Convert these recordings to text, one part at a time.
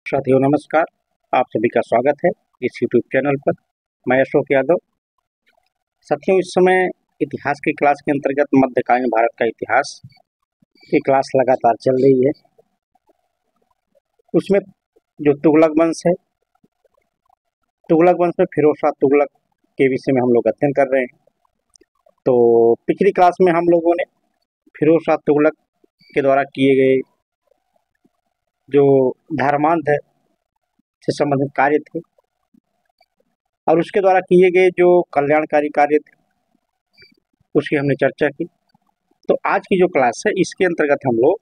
साथियों नमस्कार। आप सभी का स्वागत है इस यूट्यूब चैनल पर। मैं अशोक यादव। साथियों इस समय इतिहास की क्लास के अंतर्गत मध्यकालीन भारत का इतिहास की क्लास लगातार चल रही है। उसमें जो तुगलक वंश है, तुगलक वंश में फिरोज शाह तुगलक के विषय में हम लोग अध्ययन कर रहे हैं। तो पिछली क्लास में हम लोगों ने फिरोज शाह तुगलक के द्वारा किए गए जो धर्मांध से संबंधित कार्य थे और उसके द्वारा किए गए जो कल्याणकारी कार्य थे उसकी हमने चर्चा की। तो आज की जो क्लास है इसके अंतर्गत हम लोग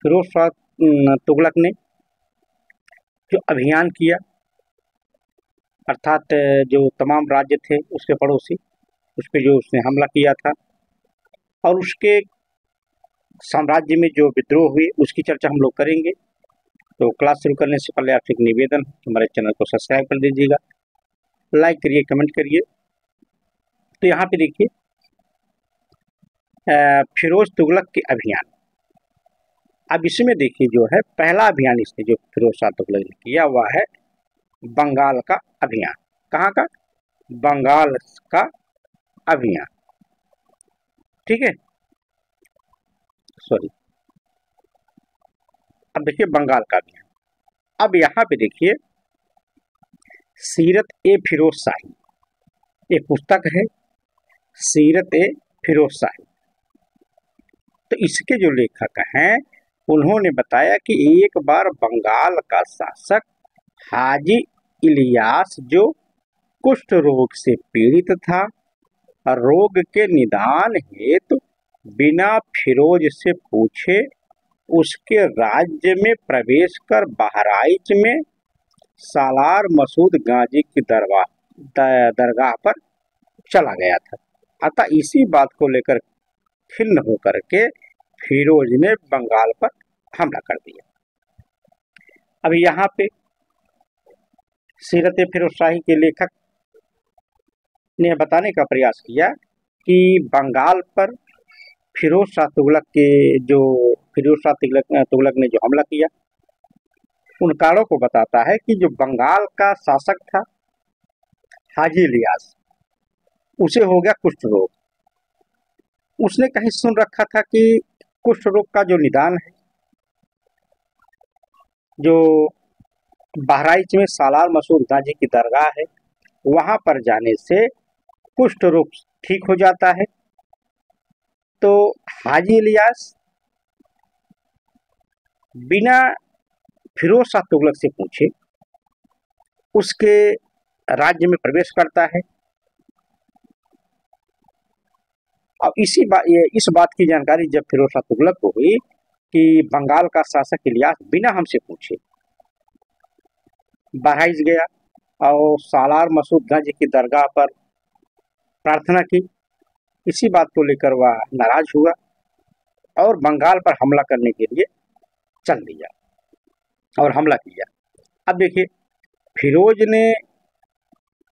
फिरोज शाह तुगलक ने जो अभियान किया, अर्थात जो तमाम राज्य थे उसके पड़ोसी, उस पर जो उसने हमला किया था और उसके साम्राज्य में जो विद्रोह हुए उसकी चर्चा हम लोग करेंगे। तो क्लास शुरू करने से पहले आपसे एक निवेदन, हमारे चैनल को सब्सक्राइब कर दीजिएगा, लाइक करिए, कमेंट करिए। तो यहाँ पे देखिए फिरोज तुगलक के अभियान। अब इसमें देखिए जो है पहला अभियान इसने जो फिरोज शाह तुगलक ने किया वह है बंगाल का अभियान। कहाँ का? बंगाल का अभियान। ठीक है, सॉरी, अब देखिए बंगाल का अभियान। अब यहाँ पे देखिए सीरत ए फिरोज शाही, एक पुस्तक है सीरत ए फिरोज शाही। तो इसके जो लेखक हैं उन्होंने बताया कि एक बार बंगाल का शासक हाजी इलियास जो कुष्ठ रोग से पीड़ित था, रोग के निदान हेतु बिना फिरोज से पूछे उसके राज्य में प्रवेश कर बहराइच में सालार मसूद गाजी की दरगाह पर चला गया था। अतः इसी बात को लेकर खिन्न होकर के फिरोज ने बंगाल पर हमला कर दिया। अब यहाँ पे सीरत फिरोज शाही के लेखक ने बताने का प्रयास किया कि बंगाल पर फिरोज शाह तुगलक ने जो हमला किया उन कारणों को बताता है कि जो बंगाल का शासक था हाजी इलियास, उसे हो गया कुष्ठ रोग। उसने कहीं सुन रखा था कि कुष्ठ रोग का जो निदान है, जो बहराइच में सालार मसूद गाजी की दरगाह है, वहां पर जाने से कुष्ठ रोग ठीक हो जाता है। तो हाजी इलियास बिना फिरोज शाह तुगलक से पूछे उसके राज्य में प्रवेश करता है। अब इस बात की जानकारी जब फिरोज शाह तुगलक को हुई कि बंगाल का शासक इलियास बिना हमसे पूछे बहराइच गया और सालार मसूद गंज की दरगाह पर प्रार्थना की, इसी बात को लेकर वह नाराज हुआ और बंगाल पर हमला करने के लिए चल दिया और हमला किया। अब देखिए फिरोज ने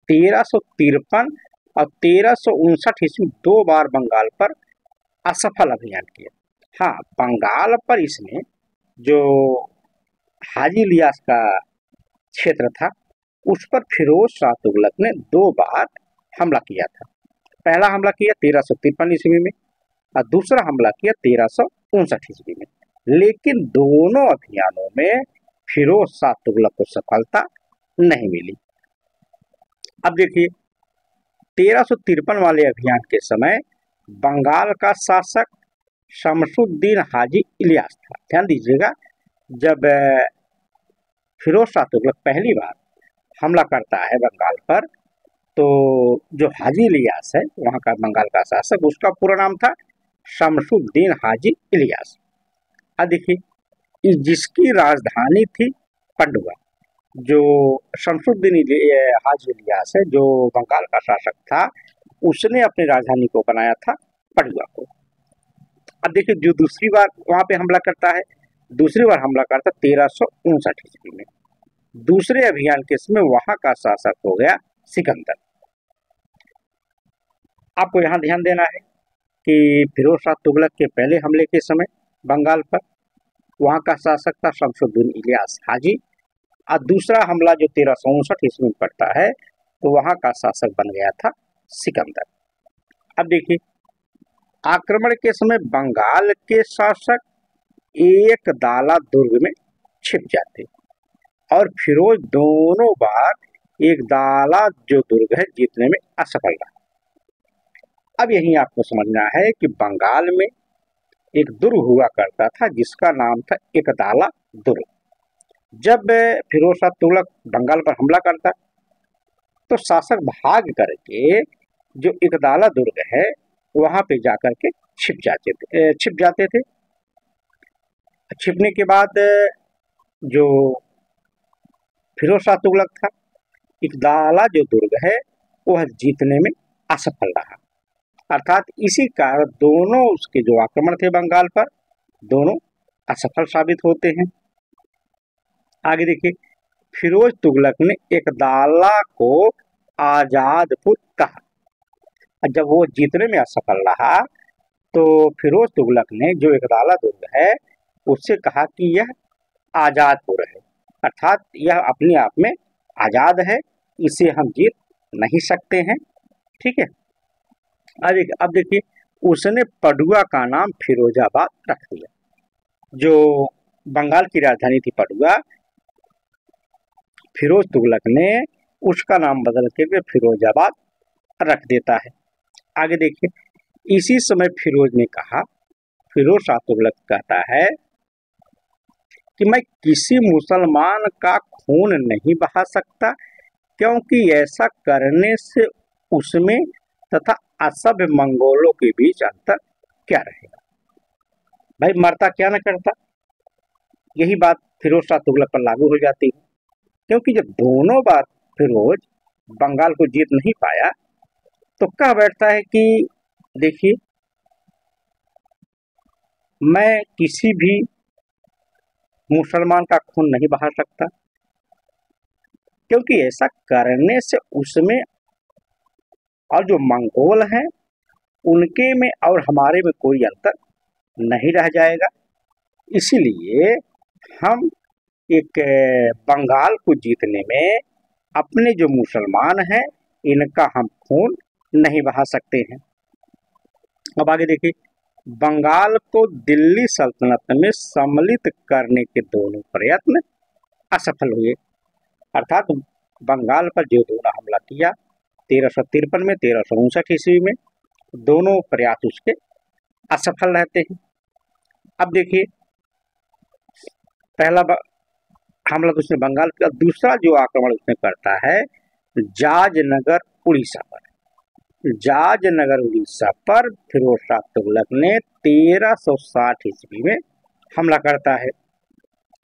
1353 और 1359 ईस्वी 2 बार बंगाल पर असफल अभियान किया। हाँ, बंगाल पर इसने जो हाजी इलियास का क्षेत्र था उस पर फिरोज शाह तुगलक ने 2 बार हमला किया था। पहला हमला किया 1353 ईस्वी में और दूसरा हमला किया 1359 ईस्वी में। लेकिन दोनों अभियानों में फिरोज शाह तुगलक को सफलता नहीं मिली। अब देखिए 1353 वाले अभियान के समय बंगाल का शासक शमसुद्दीन हाजी इलियास था। ध्यान दीजिएगा, जब फिरोज शाह तुगलक पहली बार हमला करता है बंगाल पर तो जो हाजी इलियास है वहाँ का बंगाल का शासक, उसका पूरा नाम था शमसुद्दीन हाजी इलियास। अब देखिए जिसकी राजधानी थी पंडुआ, जो शमसुद्दीन हाजी इलियास है जो बंगाल का शासक था उसने अपनी राजधानी को बनाया था पंडुआ को। अब देखिए जो दूसरी बार वहां पे हमला करता है, दूसरी बार हमला करता 1359 ईस्वी में। दूसरे अभियान के समय वहां का शासक हो गया सिकंदर। आपको यहाँ ध्यान देना है कि फिरोज शाह तुगलक के पहले हमले के समय बंगाल पर वहां का शासक था शमसुद्दीन इलियास हाजी और दूसरा हमला जो 1359 ईस्वी में पड़ता है तो वहां का शासक बन गया था सिकंदर। अब देखिए, आक्रमण के समय बंगाल के शासक एक दाला दुर्ग में छिप जाते और फिरोज दोनों बार एक दाला जो दुर्ग है जीतने में असफल रहा। अब यही आपको समझना है कि बंगाल में एक दुर्ग हुआ करता था जिसका नाम था एकदाला दुर्ग। जब फिरोज शाह तुगलक बंगाल पर हमला करता तो शासक भाग करके जो एकदाला दुर्ग है वहां पे जाकर के छिप जाते थे। छिपने के बाद जो फिरोज शाह तुगलक था, एकदाला जो दुर्ग है वह जीतने में असफल रहा। अर्थात इसी कारण दोनों उसके जो आक्रमण थे बंगाल पर, दोनों असफल साबित होते हैं। आगे देखिए, फिरोज तुगलक ने एकदाला को आजादपुर कहा। जब वो जीतने में असफल रहा तो फिरोज तुगलक ने जो एकदाला दुर्ग है उससे कहा कि यह आजादपुर है, अर्थात यह अपने आप में आजाद है, इसे हम जीत नहीं सकते हैं। ठीक है। अब देखिए, उसने पडुआ का नाम फिरोजाबाद रख दिया। जो बंगाल की राजधानी थी पडुआ, फिरोज तुगलक ने उसका नाम बदल करके फिरोजाबाद रख देता है। आगे देखिए, इसी समय फिरोज ने कहा, फिरोज शाह तुगलक कहता है कि मैं किसी मुसलमान का खून नहीं बहा सकता, क्योंकि ऐसा करने से उसमें तथा असभ्य मंगोलों के बीच अंतर क्या रहेगा। भाई मरता क्या न करता, यही बात फिरोज शाह तुगलक पर लागू हो जाती है। क्योंकि जब दोनों बार फिरोज बंगाल को जीत नहीं पाया तो कह बैठता है कि देखिए, मैं किसी भी मुसलमान का खून नहीं बहा सकता, क्योंकि ऐसा करने से उसमें और जो मंगोल हैं उनके में और हमारे में कोई अंतर नहीं रह जाएगा। इसीलिए हम एक बंगाल को जीतने में अपने जो मुसलमान हैं इनका हम खून नहीं बहा सकते हैं। अब आगे देखिए, बंगाल को दिल्ली सल्तनत में सम्मिलित करने के दोनों प्रयत्न असफल हुए। अर्थात बंगाल पर जो दोनों हमला किया 1353 में, 1359 ईस्वी में, दोनों प्रयास उसके असफल रहते हैं। अब देखिए, पहला हमला तो उसने बंगाल का, दूसरा जो आक्रमण उसने करता है जाजनगर उड़ीसा पर। जाजनगर उड़ीसा पर फिरोज शाह तुगलक ने 1360 ईस्वी में हमला करता है।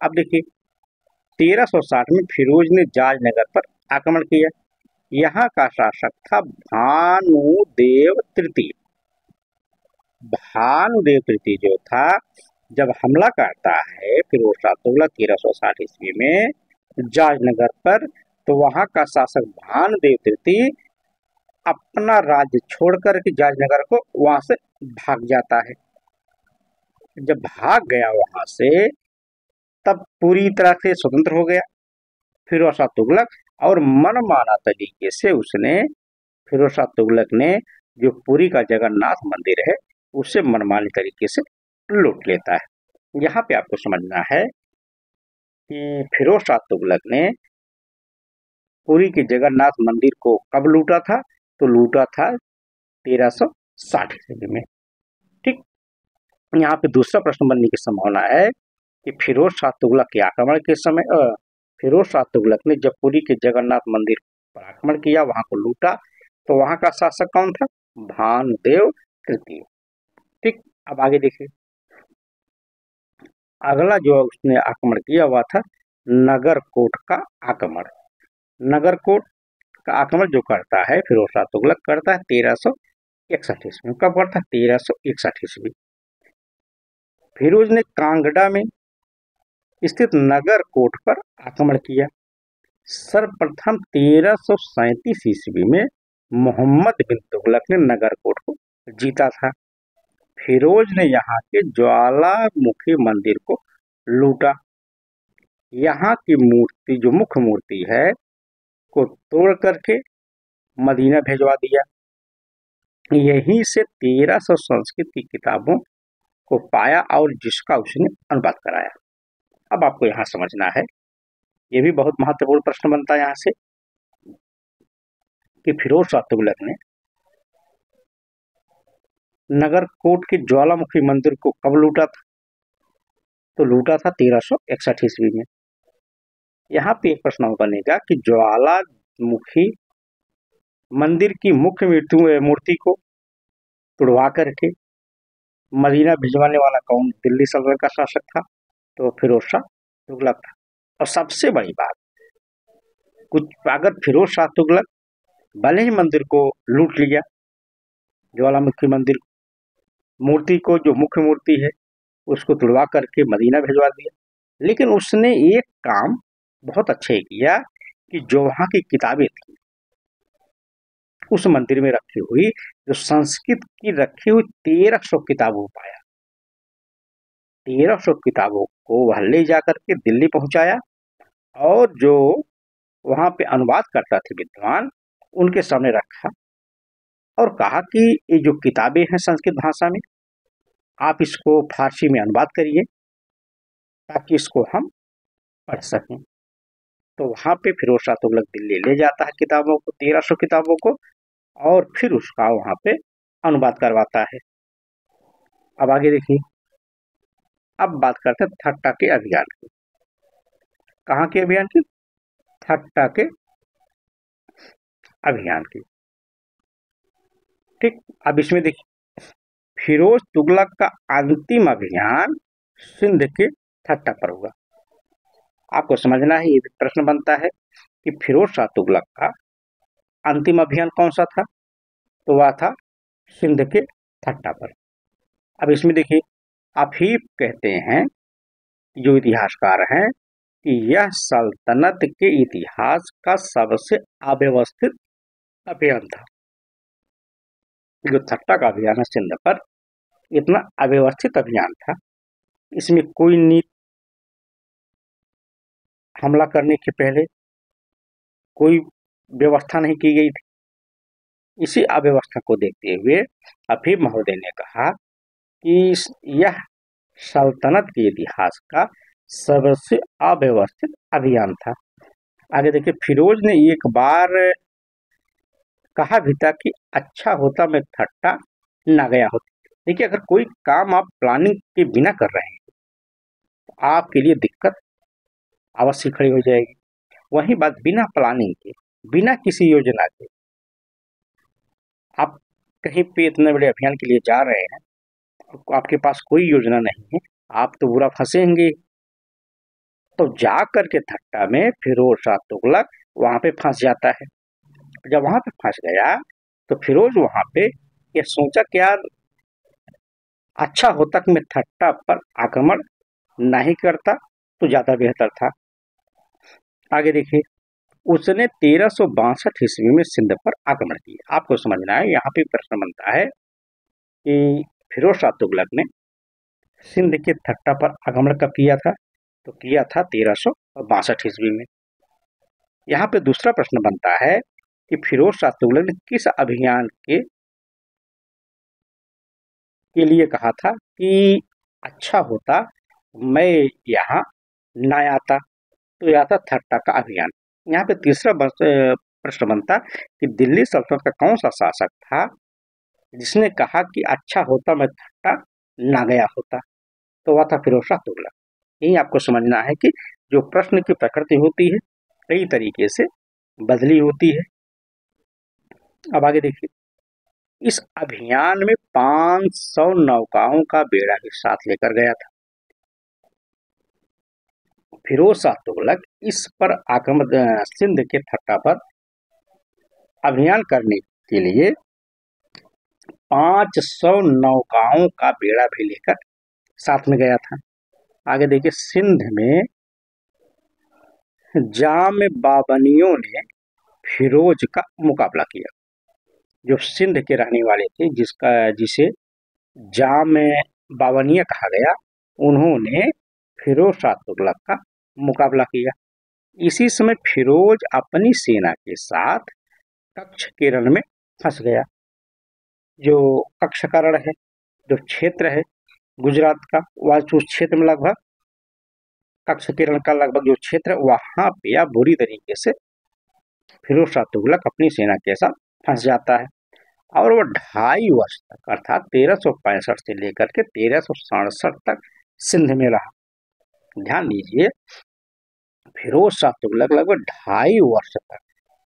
अब देखिए, 1360 में फिरोज ने जाजनगर पर आक्रमण किया। यहाँ का शासक था भानुदेव तृतीय। भानुदेव तृतीय जो था, जब हमला करता है फिरोज शाह तुगलक 1360 ईस्वी में जाजनगर पर, तो वहां का शासक भानुदेव तृतीय अपना राज्य छोड़कर के जाजनगर को वहां से भाग जाता है। जब भाग गया वहां से, तब पूरी तरह से स्वतंत्र हो गया फिरोज शाह तुगलक, और मनमाना तरीके से उसने, फिरोज शाह तुगलक ने जो पुरी का जगन्नाथ मंदिर है उसे मनमाने तरीके से लूट लेता है। यहाँ पे आपको समझना है कि फिरोज शाह तुगलक ने पुरी के जगन्नाथ मंदिर को कब लूटा था, तो लूटा था 1360 ईस्वी में। ठीक। यहाँ पे दूसरा प्रश्न बनने की संभावना है कि फिरोज शाह तुगलक के आक्रमण के समय फिरोज शाह तुगलक ने जब पुरी के जगन्नाथ मंदिर पर आक्रमण किया, वहां को लूटा, तो वहां का शासक कौन था? भानुदेव तृतीय। ठीक। अब आगे देखिए, अगला जो उसने आक्रमण किया हुआ था नगरकोट का आक्रमण। नगरकोट का आक्रमण जो करता है फिरोज शाह तुगलक करता है 1361 ईस्वी में। कब करता है? 1361 ईस्वी। फिरोज ने कांगड़ा में स्थित नगरकोट पर आक्रमण किया। सर्वप्रथम 1337 ईस्वी में मोहम्मद बिन तुगलक ने नगरकोट को जीता था। फिरोज ने यहाँ के ज्वालामुखी मंदिर को लूटा। यहाँ की मूर्ति, जो मुख्य मूर्ति है, को तोड़ करके मदीना भेजवा दिया। यहीं से 1300 संस्कृत की किताबों को पाया और जिसका उसने अनुवाद कराया। अब आपको यहाँ समझना है, ये भी बहुत महत्वपूर्ण प्रश्न बनता है यहाँ से, कि फिरोज शाह तुगलक ने नगरकोट के ज्वालामुखी मंदिर को कब लूटा था? तो लूटा था 1361 ईस्वी में। यहाँ पे एक प्रश्न बनेगा कि ज्वालामुखी मंदिर की मुख्य मूर्ति को तुड़वा करके मदीना भिजवाने वाला कौन दिल्ली सल्तनत का शासक था? तो फिरोज शाह तुगलक था। और सबसे बड़ी बात, कुछ अगर फिरोज शाह तुगलक भले ही मंदिर को लूट लिया, ज्वालामुखी मंदिर मूर्ति को, जो मुख्य मूर्ति है, उसको तुड़वा करके मदीना भिजवा दिया, लेकिन उसने एक काम बहुत अच्छे किया कि जो वहां की किताबें थी उस मंदिर में रखी हुई, जो संस्कृत की रखी हुई 1300 किताबों पाया, 1300 किताबों को वह ले जाकर के दिल्ली पहुंचाया और जो वहां पे अनुवाद करता थे विद्वान, उनके सामने रखा और कहा कि ये जो किताबें हैं संस्कृत भाषा में, आप इसको फारसी में अनुवाद करिए ताकि इसको हम पढ़ सकें। तो वहां पे फिरोज शाह तुगलक दिल्ली ले जाता है किताबों को, 1300 किताबों को, और फिर उसका वहां पे अनुवाद करवाता है। अब आगे देखिए, अब बात करते हैं थट्टा के अभियान की। कहाँ के अभियान की? थट्टा के अभियान की। ठीक, अब इसमें देखिए, फिरोज तुगलक का अंतिम अभियान सिंध के थट्टा पर हुआ। आपको समझना है, ये प्रश्न बनता है कि फिरोज शाह तुगलक का अंतिम अभियान कौन सा था? तो वह था सिंध के थट्टा पर। अब इसमें देखिए, अफीफ कहते हैं, जो इतिहासकार हैं, कि यह सल्तनत के इतिहास का सबसे अव्यवस्थित अभियान था। जो थट्टा का अभियान है सिंध पर, इतना अव्यवस्थित अभियान था, इसमें कोई नीति, हमला करने के पहले कोई व्यवस्था नहीं की गई थी। इसी अव्यवस्था को देखते हुए अफीफ महोदय ने कहा कि यह सल्तनत के इतिहास का सबसे अव्यवस्थित अभियान था। आगे देखिए, फिरोज ने एक बार कहा भी था कि अच्छा होता मैं थट्टा ना गया होता। देखिए, अगर कोई काम आप प्लानिंग के बिना कर रहे हैं तो आपके लिए दिक्कत अवश्य खड़ी हो जाएगी। वही बात बिना प्लानिंग के, बिना किसी योजना के आप कहीं पे इतने बड़े अभियान के लिए जा रहे हैं, आपके पास कोई योजना नहीं है, आप तो बुरा फंसेंगे। तो जा करके थट्टा में फिरोज शाह तुगलक वहां पे फंस जाता है। जब वहां पे फंस गया तो फिरोज वहां पे ये सोचा कि यार अच्छा होता कि मैं थट्टा पर आक्रमण नहीं करता तो ज्यादा बेहतर था। आगे देखिए, उसने 1362 ईस्वी में सिंध पर आक्रमण किया। आपको समझना है, यहाँ पे प्रश्न बनता है कि फिरोज शाह तुगलक ने सिंध के थट्टा पर आक्रमण कब किया था? तो किया था 1362 ईस्वी में। यहाँ पे दूसरा प्रश्न बनता है कि फिरोज शाह तुगलक ने किस अभियान के लिए कहा था कि अच्छा होता मैं यहाँ न आता? तो यह था थट्टा का अभियान। यहाँ पे तीसरा प्रश्न बनता कि दिल्ली सल्तनत का कौन सा शासक था जिसने कहा कि अच्छा होता मैं थट्टा ना गया होता? तो वह था फिरोज शाह तुगलक। यही आपको समझना है कि जो प्रश्न की प्रकृति होती है कई तरीके से बदली होती है। अब आगे देखिए, इस अभियान में 500 नौकाओं का बेड़ा भी साथ लेकर गया था। फिरोज शाह तुगलक इस पर आक्रमण, सिंध के थट्टा पर अभियान करने के लिए 500 नौकाओं का बेड़ा भी लेकर साथ में गया था। आगे देखिए, सिंध में जाम बावनियों ने फिरोज का मुकाबला किया। जो सिंध के रहने वाले थे, जिसे जाम बावनिया कहा गया, उन्होंने फिरोज शाह तुगलक का मुकाबला किया। इसी समय फिरोज अपनी सेना के साथ कच्छ के रण में फंस गया। जो कच्छ का रण है, जो क्षेत्र है गुजरात का, वह उस क्षेत्र में लगभग कच्छ के रण का लगभग जो क्षेत्र है वहां पे या बुरी तरीके से फिरोज शाह तुगलक अपनी सेना के साथ फंस जाता है। और वो 2.5 वर्ष तक अर्थात 1365 से लेकर के 1367 तक सिंध में रहा। ध्यान दीजिए, फिरोज शाह तुगलक लगभग 2.5 वर्ष तक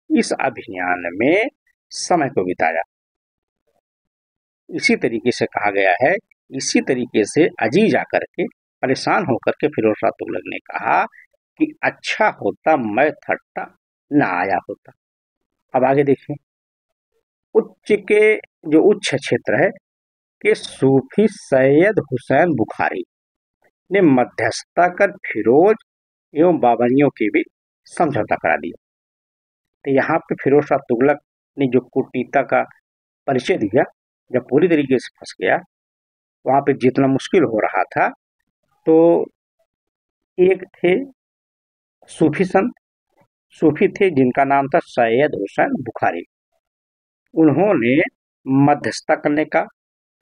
इस अभियान में समय को बिताया। इसी तरीके से कहा गया है, इसी तरीके से अजीज आकर के परेशान होकर के फिरोज शाह तुगलक ने कहा कि अच्छा होता मैं ठट्टा न आया होता। अब आगे देखिए, उच्च के जो उच्च क्षेत्र है कि सूफी सैयद हुसैन बुखारी ने मध्यस्थता कर फिरोज एवं बाबरियों के बीच समझौता करा दिया। तो यहाँ पे फिरोज शाह तुगलक ने जो कूटनीति का परिचय दिया, जब पूरी तरीके से फंस गया, वहां पे जितना मुश्किल हो रहा था, तो एक थे सूफी संत, सूफी थे जिनका नाम था सैयद हुसैन बुखारी। उन्होंने मध्यस्थता करने का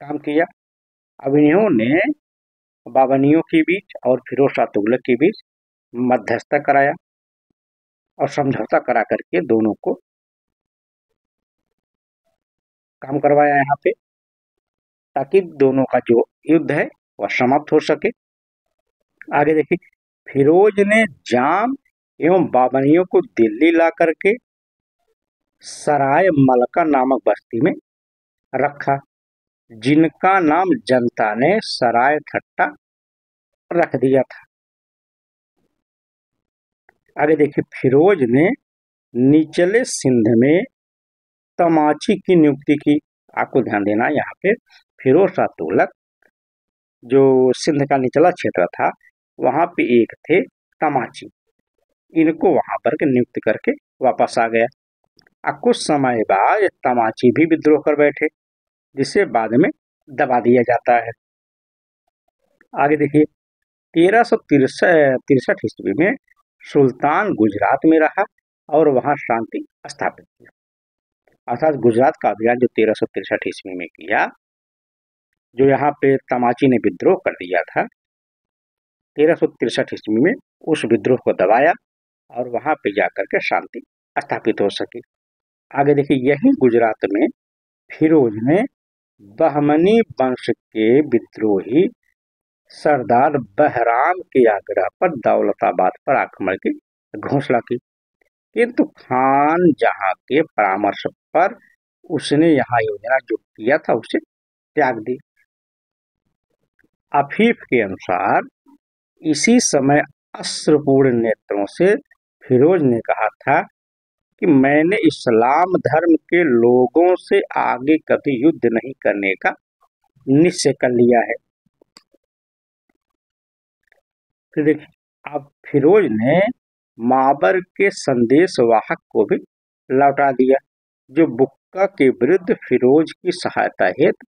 काम किया। अब इन्होंने बाबनियों के बीच और फिरोज शाह तुगलक के बीच मध्यस्थता कराया और समझौता करा करके दोनों को काम करवाया यहाँ पे, ताकि दोनों का जो युद्ध है वह समाप्त हो सके। आगे देखिए, फिरोज ने जाम एवं बाबनियों को दिल्ली ला करके सराय मलका नामक बस्ती में रखा, जिनका नाम जनता ने सराय ठट्टा रख दिया था। आगे देखिए, फिरोज ने निचले सिंध में तमाची की नियुक्ति की। आपको ध्यान देना, यहाँ पे फिरोज शाह तुगलक जो सिंध का निचला क्षेत्र था वहां पे एक थे तमाची, इनको वहां पर नियुक्त करके वापस आ गया। अब कुछ समय बाद तमाची भी विद्रोह कर बैठे, जिसे बाद में दबा दिया जाता है। आगे देखिए, 1363 ईस्वी में सुल्तान गुजरात में रहा और वहां शांति स्थापित की। अर्थात गुजरात का अभियान जो 1363 ईस्वी में किया, जो यहाँ पे तमाची ने विद्रोह कर दिया था 1363 ईस्वी में, उस विद्रोह को दबाया और वहां पे जाकर के शांति स्थापित हो सकी। आगे देखिए, यही गुजरात में फिरोज ने बहमनी वंश के विद्रोही सरदार बहराम के आग्रह पर दौलताबाद पर आक्रमण की घोषणा की, किंतु खान जहां के परामर्श पर उसने यहाँ योजना जो किया था उसे त्याग दी। अफीफ के अनुसार इसी समय अश्रुपूर्ण नेत्रों से फिरोज ने कहा था कि मैंने इस्लाम धर्म के लोगों से आगे कभी युद्ध नहीं करने का निश्चय कर लिया है। फिर देखिए, अब फिरोज ने माबर के संदेशवाहक को भी लौटा दिया, जो बुक्का के विरुद्ध फिरोज की सहायता हेतु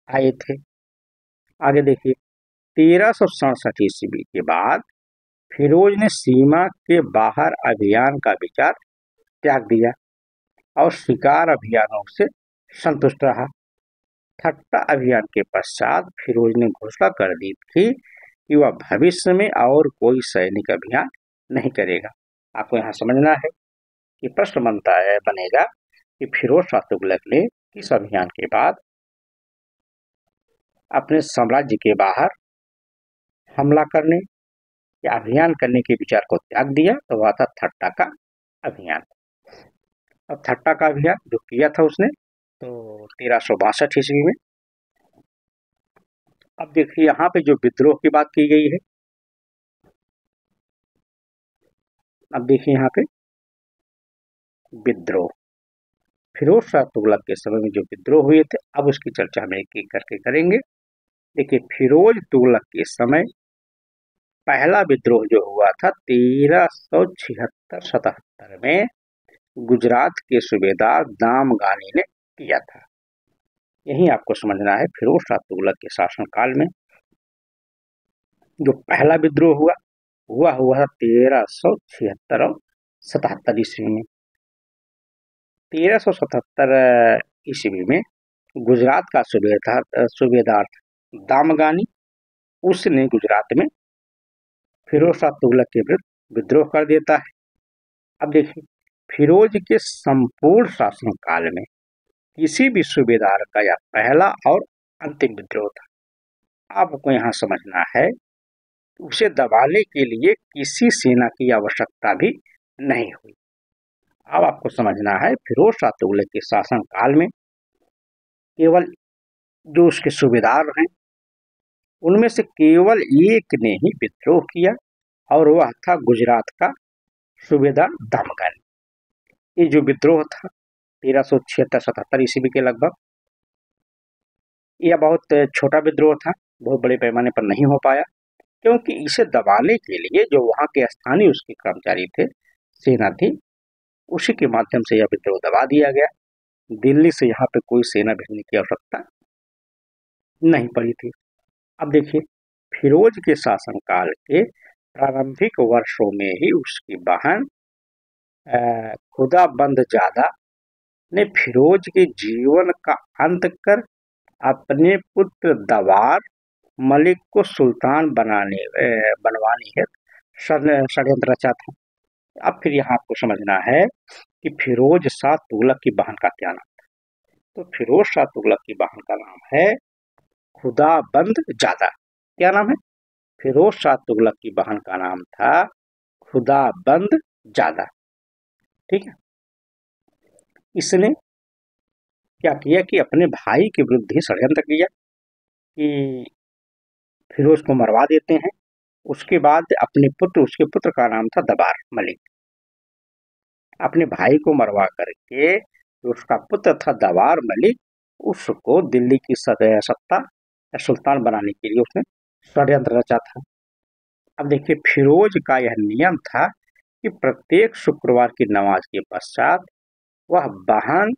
आए थे। आगे देखिए, 1367 ईस्वी के बाद फिरोज ने सीमा के बाहर अभियान का विचार त्याग दिया और शिकार अभियानों से संतुष्ट रहा। ठट्टा अभियान के पश्चात फिरोज ने घोषणा कर दी थी कि वह भविष्य में और कोई सैनिक अभियान नहीं करेगा। आपको यहाँ समझना है कि प्रश्न बनेगा कि फिरोज शाह तुगलक ने किस अभियान के बाद अपने साम्राज्य के बाहर हमला करने या अभियान करने के विचार को त्याग दिया, तो वह था ठट्टा का अभियान। अब ठट्टा का अभियान जो किया था उसने तो 1362 ईस्वी में। अब देखिए, यहाँ पे जो विद्रोह की बात की गई है, अब देखिए यहाँ पे विद्रोह फिरोज शाह तुगलक के समय में जो विद्रोह हुए थे, अब उसकी चर्चा हम एक एक करके करेंगे। देखिए, फिरोज तुगलक के समय पहला विद्रोह जो हुआ था 1376-77 में गुजरात के सूबेदार दामगानी ने किया था। यही आपको समझना है, फिरोज शाह तुगलक के शासनकाल में जो पहला विद्रोह हुआ हुआ था 1376 और 77 ईस्वी में। 1377 ईस्वी में गुजरात का सूबेदार दामगानी, उसने गुजरात में फिरोज शाह तुगलक के विरुद्ध विद्रोह कर देता है। अब देखिए, फिरोज के संपूर्ण शासनकाल में किसी भी सूबेदार का यह पहला और अंतिम विद्रोह था। आपको यहाँ समझना है, उसे दबाने के लिए किसी सेना की आवश्यकता भी नहीं हुई। अब आपको समझना है, फिरोज शाह तुगलक के शासनकाल में केवल जो उसके सूबेदार हैं, उनमें से केवल एक ने ही विद्रोह किया और वह था गुजरात का सूबेदार दामगानी। ये जो विद्रोह था 1376-77 ईस्वी के लगभग, यह बहुत छोटा विद्रोह था, बहुत बड़े पैमाने पर नहीं हो पाया, क्योंकि इसे दबाने के लिए जो वहां के स्थानीय उसके कर्मचारी थे, सेना थी, उसी के माध्यम से यह विद्रोह दबा दिया गया। दिल्ली से यहाँ पे कोई सेना भेजने की आवश्यकता नहीं पड़ी थी। अब देखिए, फिरोज के शासनकाल के प्रारंभिक वर्षों में ही उसकी बहन खुदाबंद जादा ने फिरोज के जीवन का अंत कर अपने पुत्र दवार मलिक को सुल्तान बनवाने हेतु षड्यंत्र रचा था। अब फिर यहाँ आपको समझना है कि फिरोज शाह तुगलक की बहन का क्या नाम था। तो फिरोज शाह तुगलक की बहन का नाम है खुदाबंद जादा। क्या नाम है? फिरोज शाह तुगलक की बहन का नाम था खुदाबंद जादा। ठीक है, इसने क्या किया कि अपने भाई के विरुद्ध ही षड्यंत्र किया कि फिरोज को मरवा देते हैं। उसके बाद उसके पुत्र का नाम था दबार मलिक। अपने भाई को मरवा करके जो उसका पुत्र था दवार मलिक, उसको दिल्ली की सत्ता सुल्तान बनाने के लिए उसने षड्यंत्र रचा था। अब देखिए, फिरोज का यह नियम था कि प्रत्येक शुक्रवार की नमाज के पश्चात वह बहन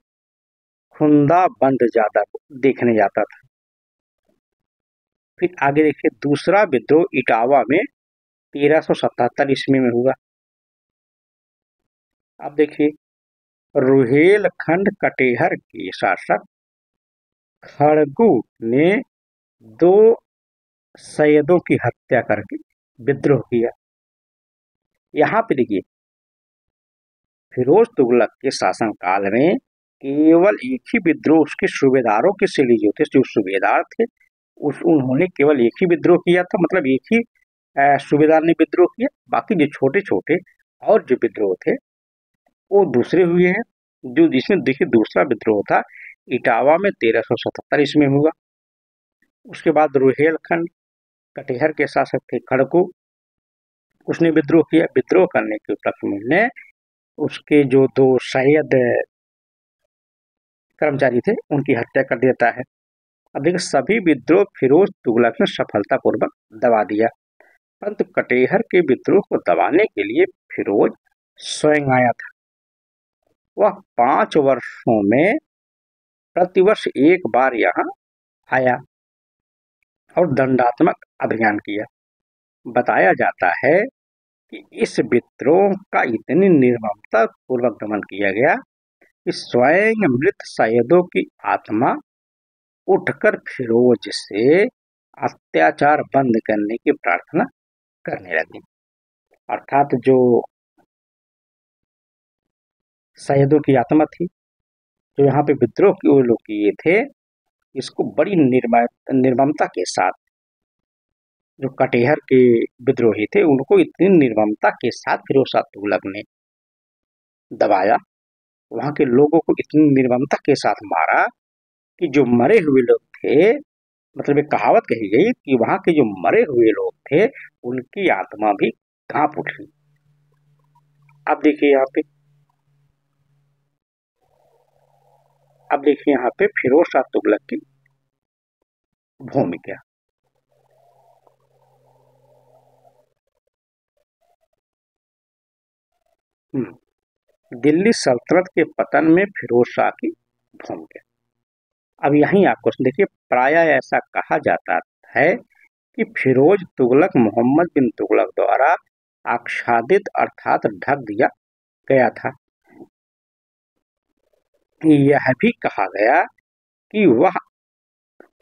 खुदाबंद जादा को देखने जाता था। फिर आगे देखिए, दूसरा विद्रोह इटावा में 1377 ईस्वी में हुआ। अब देखिए, रुहेलखंड कटेहर के शासक खड़गू ने 2 सैयदों की हत्या करके विद्रोह किया। यहाँ पे देखिए, फिरोज तुगलक के शासनकाल में केवल एक ही विद्रोह उसके सूबेदारों के से लिए थे। जो सूबेदार थे उन्होंने केवल एक ही विद्रोह किया था, मतलब एक ही सूबेदार ने विद्रोह किया। बाकी जो छोटे छोटे और जो विद्रोह थे वो दूसरे हुए हैं। जो जिसमें देखिए दूसरा विद्रोह था इटावा में 1377 ईस्वी में हुआ। उसके बाद रुहेलखंड कटिहार के शासक थे खड़कू, उसने विद्रोह किया। विद्रोह करने के उपलक्ष्य में उसके जो 2 सैयद कर्मचारी थे उनकी हत्या कर देता है। अब देखिए, सभी विद्रोह फिरोज तुगलक ने सफलतापूर्वक दबा दिया, परंतु कटेहर के विद्रोह को दबाने के लिए फिरोज स्वयं आया था। वह 5 वर्षों में प्रतिवर्ष एक बार यहाँ आया और दंडात्मक अभियान किया। बताया जाता है कि इस विद्रोह का इतनी निर्ममता पूर्वक दमन किया गया कि स्वयं मृत सैयदों की आत्मा उठकर फिरोज से अत्याचार बंद करने की प्रार्थना करने लगी। अर्थात जो सैयदों की आत्मा थी, जो यहाँ पे विद्रोह की वो लोग किए थे, इसको बड़ी निर्ममता के साथ, जो कटेहर के विद्रोही थे उनको इतनी निर्ममता के साथ फिरोज शाह तुगलक ने दबाया, वहां के लोगों को इतनी निर्ममता के साथ मारा कि जो मरे हुए लोग थे, मतलब एक कहावत कही गई कि वहां के जो मरे हुए लोग थे उनकी आत्मा भी कांप उठी। अब देखिए यहाँ पे फिरोज शाह तुगलक की भूमिका। दिल्ली सल्तनत के पतन में फिरोज शाह की भूमिका। अब यहीं आपको देखिए, प्राय ऐसा कहा जाता है कि फिरोज तुगलक मोहम्मद बिन तुगलक द्वारा आच्छादित अर्थात ढक दिया गया था। यह भी कहा गया कि वह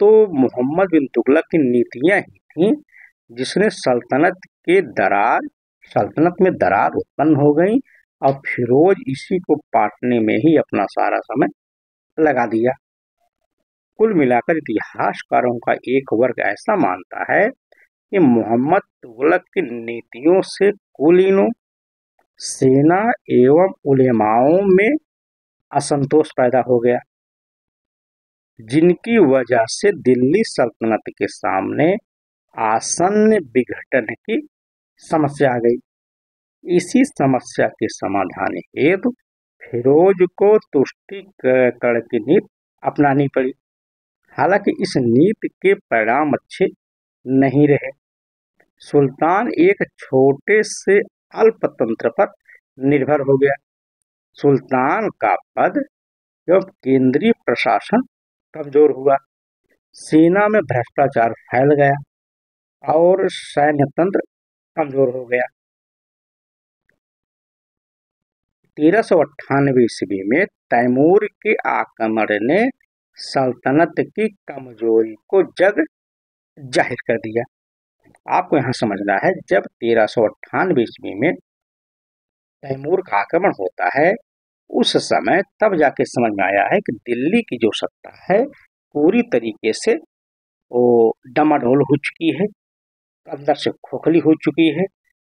तो मोहम्मद बिन तुगलक की नीतियां ही थीं जिसने सल्तनत में दरार उत्पन्न हो गई और फिरोज इसी को पाटने में ही अपना सारा समय लगा दिया। कुल मिलाकर इतिहासकारों का एक वर्ग ऐसा मानता है कि मोहम्मद तुगलक की नीतियों से कुलीनों, सेना एवं उलेमाओं में असंतोष पैदा हो गया, जिनकी वजह से दिल्ली सल्तनत के सामने आसन्न विघटन की समस्या आ गई। इसी समस्या के समाधान हेतु फिरोज को तुष्टीकरण की नीति अपनानी पड़ी। हालांकि इस नीति के परिणाम अच्छे नहीं रहे। सुल्तान एक छोटे से अल्पतंत्र पर निर्भर हो गया। सुल्तान का पद एवं केंद्रीय प्रशासन कमजोर हुआ, सेना में भ्रष्टाचार फैल गया और सैन्य तंत्र कमजोर हो गया। 1398 ईस्वी में तैमूर के आक्रमण ने सल्तनत की कमजोरी को जग जाहिर कर दिया। आपको यहाँ समझना है, जब 1398 ईस्वी में तैमूर का आक्रमण होता है उस समय तब जाके समझ में आया है कि दिल्ली की जो सत्ता है पूरी तरीके से वो डमाडोल हो चुकी है, अंदर से खोखली हो चुकी है।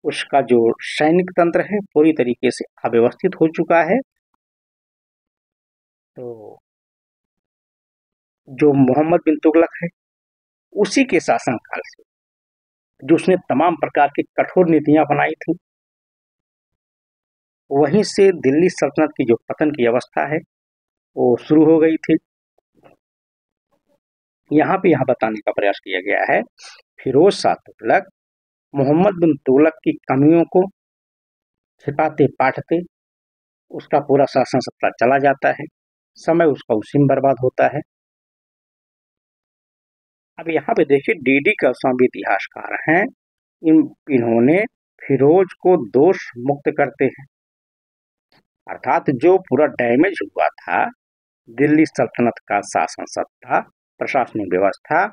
उसका जो सैनिक तंत्र है पूरी तरीके से अव्यवस्थित हो चुका है। तो जो मोहम्मद बिन तुगलक है उसी के शासनकाल से जो उसने तमाम प्रकार की कठोर नीतियां बनाई थी, वहीं से दिल्ली सल्तनत की जो पतन की अवस्था है वो शुरू हो गई थी। यहाँ पे यह बताने का प्रयास किया गया है, फिरोज शाह तुगलक मोहम्मद बिन तुगलक की कमियों को छिपाते पाटते उसका पूरा शासन सत्ता चला जाता है, समय उसका उसी में बर्बाद होता है। अब यहाँ पे देखिए, डीडी कौशाम्बी इतिहासकार हैं, इन्होंने फिरोज को दोष मुक्त करते हैं, अर्थात जो पूरा डैमेज हुआ था दिल्ली सल्तनत का शासन सत्ता, प्रशासनिक व्यवस्था,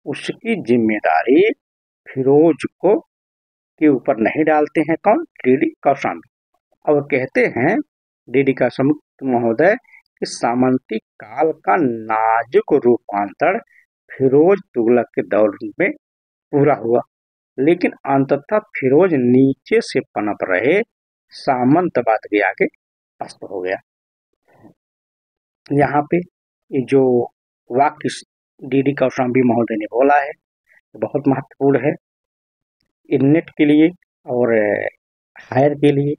उसकी जिम्मेदारी फिरोज को के ऊपर नहीं डालते हैं। कौन? डीडी कौशाम्बी। और कहते हैं डीडी कौशाम्बी महोदय कि सामंती काल का नाजुक रूपांतर फिरोज तुगलक के दौर में पूरा हुआ, लेकिन अंततः फिरोज नीचे से पनप रहे सामंतवाद के आगे पस्त हो गया। यहाँ पे ये जो वाक्य डीडी कौशाम्बी महोदय ने बोला है बहुत महत्वपूर्ण है, नेट के लिए और हायर के लिए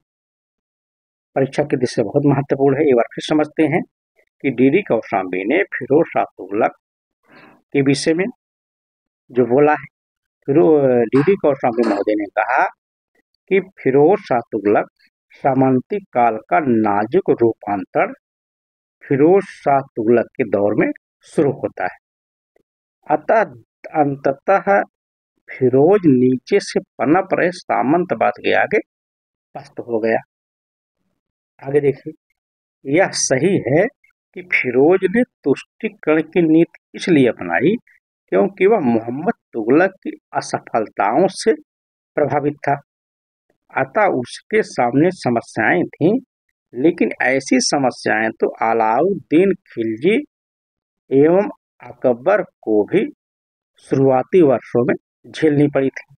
परीक्षा की दृष्टि से बहुत महत्वपूर्ण है। ये बार फिर समझते हैं कि डीडी कौशाम्बी ने फिरोज शाह तुगलक के विषय में जो बोला है, फिर डीडी कौशाम्बी महोदय ने कहा कि फिरोज शाह तुगलक सामंती काल का नाजुक रूपांतर फिरोज शाह तुगलक के दौर में शुरू होता है, अतः अंततः फिरोज नीचे से पनप रहे सामंतवाद के आगे पस्त हो गया। आगे देखिए, यह सही है कि फिरोज ने तुष्टीकरण की नीति इसलिए अपनाई क्योंकि वह मोहम्मद तुगलक की असफलताओं से प्रभावित था, अतः उसके सामने समस्याएं थीं, लेकिन ऐसी समस्याएं तो अलाउद्दीन खिलजी एवं अकबर को भी शुरुआती वर्षों में झेलनी पड़ी थी।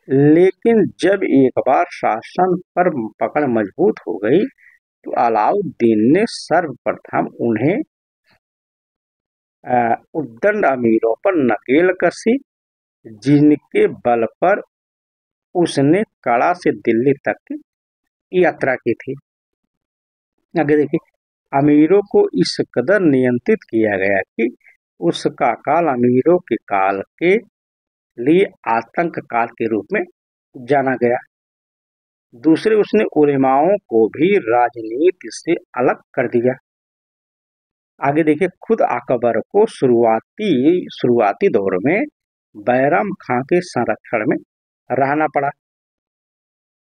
लेकिन जब एक बार शासन पर पकड़ मजबूत हो गई तो अलाउद्दीन ने सर्वप्रथम उन्हें उद्दंड अमीरों पर नकेल कसी, जिनके बल पर उसने कड़ा से दिल्ली तक की यात्रा की थी। आगे देखिए, अमीरों को इस कदर नियंत्रित किया गया कि उसका काल अमीरों के काल के लिए आतंक काल के रूप में जाना गया। दूसरे, उसने उलेमाओं को भी राजनीति से अलग कर दिया। आगे देखिए, खुद अकबर को शुरुआती दौर में बैराम खां के संरक्षण में रहना पड़ा।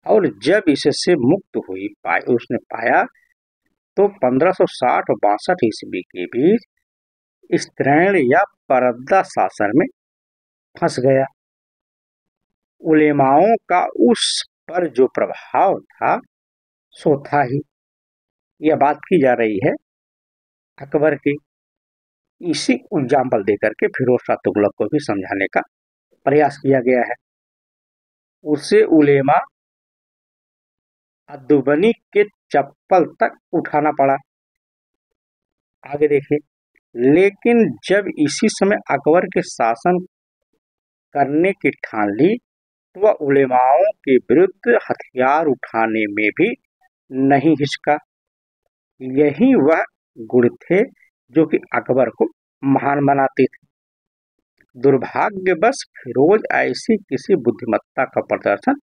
और जब इससे मुक्त हुई उसने पाया तो 1560 और 62 ईस्वी के बीच स्त्रैण या परद्दा शासन में फंस गया। उलेमाओं का उस पर जो प्रभाव था सो था ही। यह बात की जा रही है अकबर की। इसी एग्जाम्पल देकर के फिरोज शाह तुगलक को भी समझाने का प्रयास किया गया है। उसे उलेमा अद्दुबनी के चप्पल तक उठाना पड़ा। आगे देखिए, लेकिन जब इसी समय अकबर के शासन करने की ठान ली तो वह उलेमाओं के विरुद्ध हथियार उठाने में भी नहीं हिचका। यही वह गुण थे जो कि अकबर को महान बनाते थे। दुर्भाग्यवश फिरोज ऐसी किसी बुद्धिमत्ता का प्रदर्शन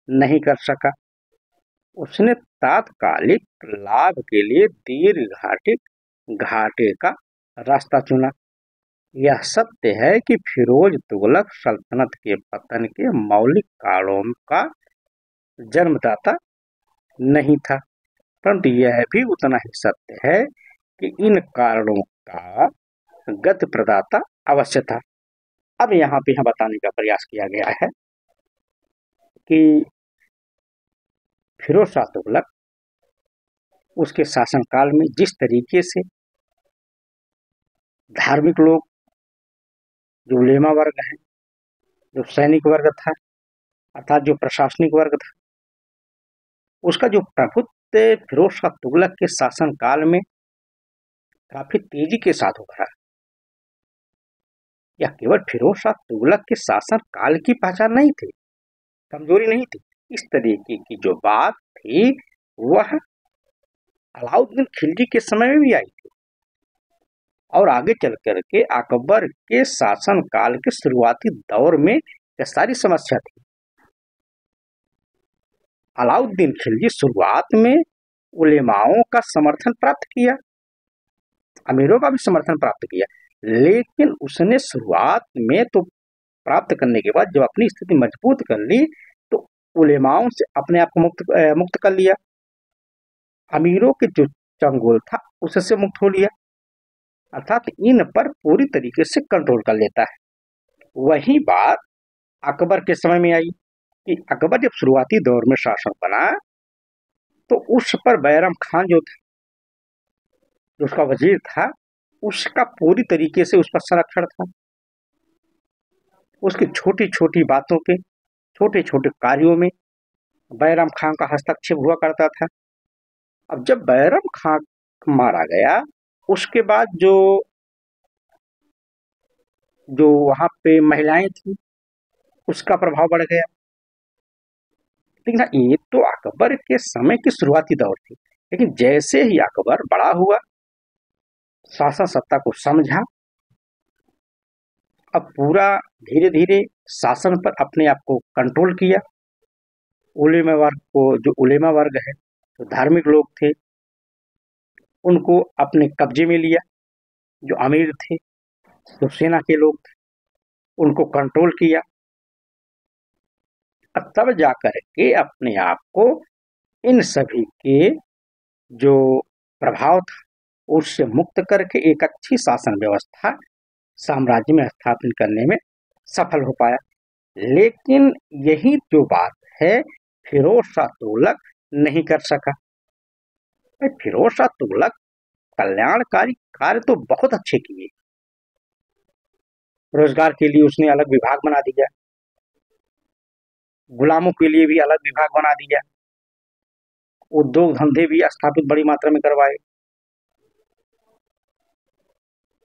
नहीं कर सका। उसने तात्कालिक लाभ के लिए दीर्घ घाटे का रास्ता चुना। यह सत्य है कि फिरोज तुगलक सल्तनत के पतन के मौलिक कारणों का जन्मदाता नहीं था, परंतु यह भी उतना ही सत्य है कि इन कारणों का गति प्रदाता अवश्य था। अब यहाँ पे बताने का प्रयास किया गया है कि फिरोज शाह तुगलक उसके शासनकाल में जिस तरीके से धार्मिक लोग, जो उलेमा वर्ग है, जो सैनिक वर्ग था, अर्थात जो प्रशासनिक वर्ग था, उसका जो प्रभुत्व फिरोज शाह तुगलक के शासनकाल में काफी तेजी के साथ हो रहा है। यह केवल फिरोज शाह तुगलक के शासन काल की पहचान नहीं थी, कमजोरी नहीं थी। इस तरीके की जो बात थी वह अलाउद्दीन खिलजी के समय में भी आई थी और आगे चल करके अकबर के शासन काल के शुरुआती दौर में यह सारी समस्या थी। अलाउद्दीन खिलजी शुरुआत में उलेमाओं का समर्थन प्राप्त किया, अमीरों का भी समर्थन प्राप्त किया, लेकिन उसने शुरुआत में तो प्राप्त करने के बाद जब अपनी स्थिति मजबूत कर ली तो उलेमाओं से अपने आप को मुक्त कर लिया। अमीरों के जो चंगुल था उससे मुक्त हो लिया, अर्थात इन पर पूरी तरीके से कंट्रोल कर लेता है। वही बात अकबर के समय में आई कि अकबर जब शुरुआती दौर में शासक बना तो उस पर बैरम खान जो था, जो उसका वजीर था, उसका पूरी तरीके से उस पर संरक्षण था। उसकी छोटी छोटी बातों पे, छोटे छोटे कार्यों में बैरम खान का हस्तक्षेप हुआ करता था। अब जब बैरम खान मारा गया उसके बाद जो वहां पे महिलाएं थी उसका प्रभाव बढ़ गया। लेकिन ये तो अकबर के समय की शुरुआती दौर थी, लेकिन जैसे ही अकबर बड़ा हुआ, शासन सत्ता को समझा, अब पूरा धीरे धीरे शासन पर अपने आप को कंट्रोल किया। उलेमा वर्ग को, जो उलेमा वर्ग है, जो धार्मिक लोग थे, उनको अपने कब्जे में लिया। जो अमीर थे, जो सेना के लोग थे, उनको कंट्रोल किया। तब जाकर के अपने आप को इन सभी के जो प्रभाव था उससे मुक्त करके एक अच्छी शासन व्यवस्था साम्राज्य में स्थापित करने में सफल हो पाया। लेकिन यही जो बात है फिरोज शाह तुगलक नहीं कर सका। फिरोज शाह तुगलक कल्याणकारी कार्य तो बहुत अच्छे किए। रोजगार के लिए उसने अलग विभाग बना दिया, गुलामों के लिए भी अलग विभाग बना दिया, उद्योग धंधे भी स्थापित बड़ी मात्रा में करवाए,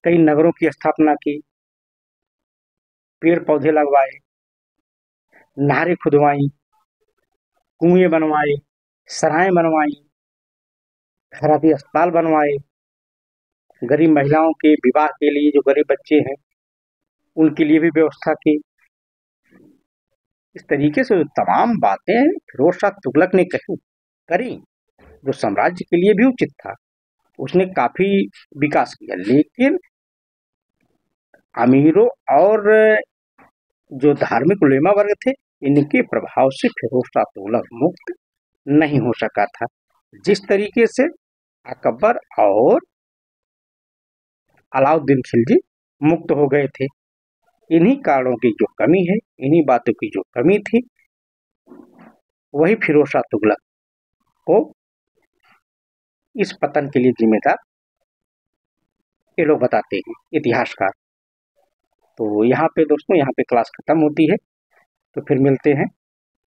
कई नगरों की स्थापना की, पेड़ पौधे लगवाए, नहरें खुदवाई, कुएं बनवाए, सराय बनवाई, खैराती अस्पताल बनवाए, गरीब महिलाओं के विवाह के लिए, जो गरीब बच्चे हैं उनके लिए भी व्यवस्था की। इस तरीके से जो तमाम बातें फिरोज शाह तुगलक ने करी, जो साम्राज्य के लिए भी उचित था, उसने काफी विकास किया। लेकिन अमीरों और जो धार्मिक उलेमा वर्ग थे इनके प्रभाव से फिरोज शाह तुगलक मुक्त नहीं हो सका था। जिस तरीके से अकबर और अलाउद्दीन खिलजी मुक्त हो गए थे, इन्हीं कारणों की जो कमी है, इन्हीं बातों की जो कमी थी, वही फिरोज शाह तुगलक को इस पतन के लिए जिम्मेदार ये लोग बताते हैं इतिहासकार। तो यहाँ पे दोस्तों, यहाँ पे क्लास खत्म होती है। तो फिर मिलते हैं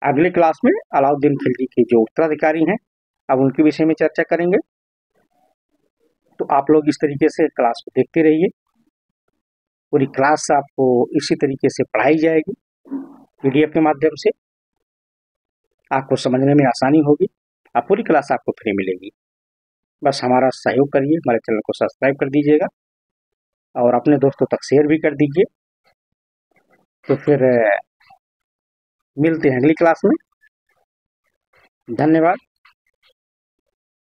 अगले क्लास में। अलाउद्दीन खिलजी के जो उत्तराधिकारी हैं, अब उनके विषय में चर्चा करेंगे। तो आप लोग इस तरीके से क्लास को देखते रहिए। पूरी क्लास आपको इसी तरीके से पढ़ाई जाएगी, पीडीएफ के माध्यम से। आपको समझने में आसानी होगी और पूरी क्लास आपको फ्री मिलेगी। बस हमारा सहयोग करिए, हमारे चैनल को सब्सक्राइब कर दीजिएगा और अपने दोस्तों तक शेयर भी कर दीजिए। तो फिर मिलते हैं अगली क्लास में। धन्यवाद।